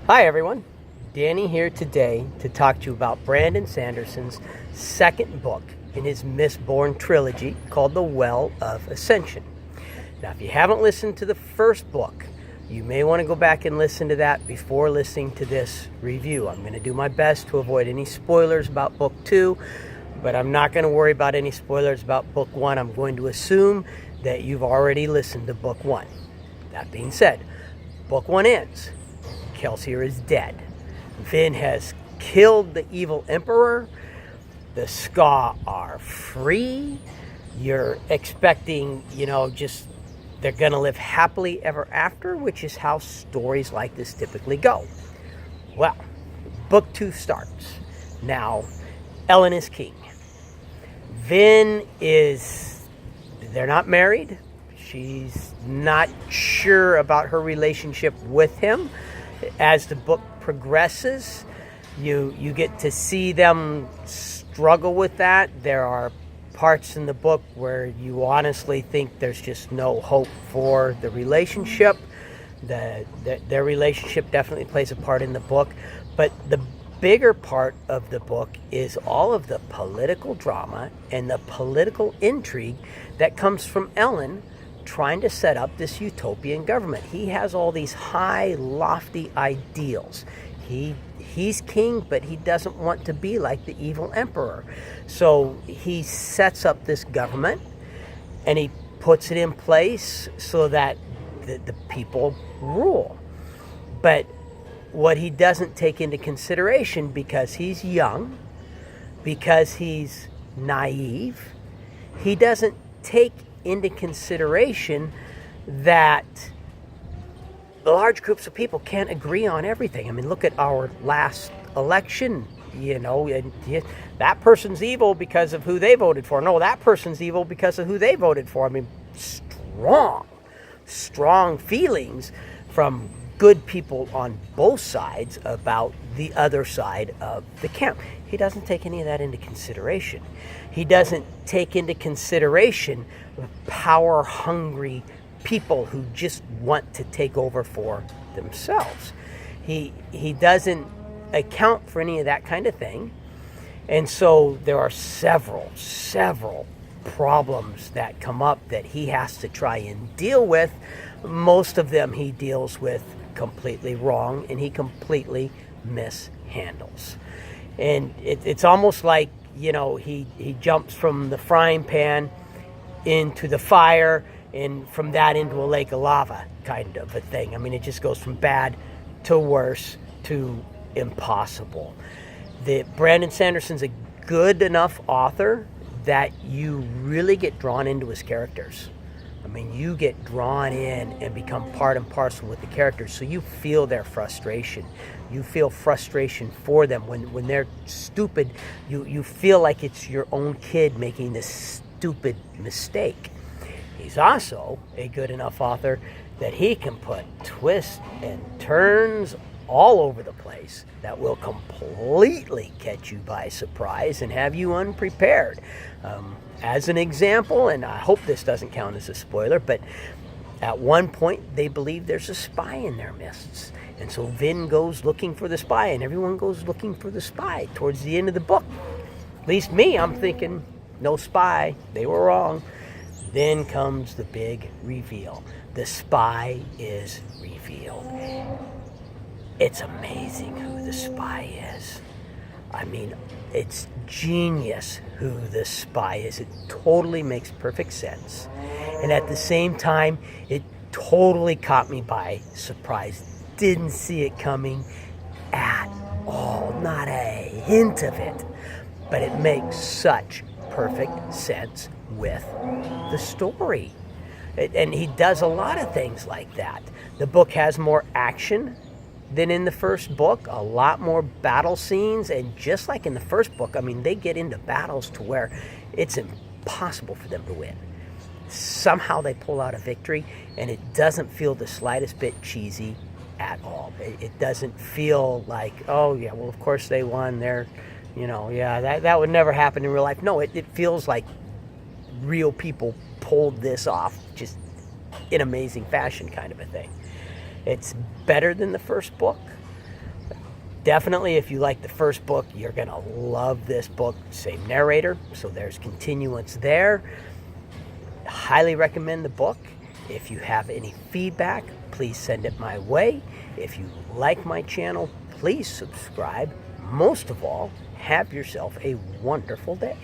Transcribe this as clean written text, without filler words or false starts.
Hi everyone, Danny here today to talk to you about Brandon Sanderson's second book in his Mistborn trilogy called The Well of Ascension. Now if you haven't listened to the first book, you may want to go back and listen to that before listening to this review. I'm going to do my best to avoid any spoilers about book 2, but I'm not going to worry about any spoilers about book 1. I'm going to assume that you've already listened to book 1. That being said, book 1 ends. Kelsier is dead. Vin has killed the evil emperor. The Ska are free. You're expecting, just they're going to live happily ever after, which is how stories like this typically go. Well, book 2 starts. Now, Ellen is king. Vin they're not married. She's not sure about her relationship with him. As the book progresses, you get to see them struggle with that. There are parts in the book where you honestly think there's just no hope for the relationship. Their relationship definitely plays a part in the book, but the bigger part of the book is all of the political drama and the political intrigue that comes from Ellen trying to set up this utopian government. He has all these high, lofty ideals. He's king, but he doesn't want to be like the evil emperor. So he sets up this government and he puts it in place so that the people rule. But what he doesn't take into consideration, because he's young, because he's naive, he doesn't take into consideration that large groups of people can't agree on everything. I mean, look at our last election, and that person's evil because of who they voted for. No, that person's evil because of who they voted for. I mean, strong feelings from good people on both sides about the other side of the camp. He doesn't take any of that into consideration. He doesn't take into consideration power-hungry people who just want to take over for themselves. He doesn't account for any of that kind of thing. And so there are several problems that come up that he has to try and deal with. Most of them he deals with completely wrong, and he completely mishandles. And it's almost like, he jumps from the frying pan into the fire, and from that into a lake of lava kind of a thing. I mean, it just goes from bad to worse to impossible. Brandon Sanderson's a good enough author that you really get drawn into his characters. I mean, you get drawn in and become part and parcel with the characters, so you feel their frustration. You feel frustration for them. When they're stupid, you feel like it's your own kid making this stupid mistake. He's also a good enough author that he can put twists and turns all over the place that will completely catch you by surprise and have you unprepared. As an example, and I hope this doesn't count as a spoiler, but at one point they believe there's a spy in their midst. And so Vin goes looking for the spy, and everyone goes looking for the spy towards the end of the book. At least me, I'm thinking, no spy. They were wrong. Then comes the big reveal. The spy is revealed. It's amazing who the spy is. I mean, it's genius who the spy is. It totally makes perfect sense. And at the same time, it totally caught me by surprise. Didn't see it coming at all. Not a hint of it. But it makes such perfect sense with the story. And he does a lot of things like that. The book has more action than in the first book, a lot more battle scenes, and just like in the first book, I mean, they get into battles to where it's impossible for them to win. Somehow they pull out a victory, and it doesn't feel the slightest bit cheesy at all. It doesn't feel like, oh yeah, well of course they won, that would never happen in real life. No, it feels like real people pulled this off just in amazing fashion kind of a thing. It's better than the first book. definitely, if you like the first book, you're going to love this book. Same narrator, so there's continuance there. Highly recommend the book. If you have any feedback, please send it my way. If you like my channel, please subscribe. Most of all, have yourself a wonderful day.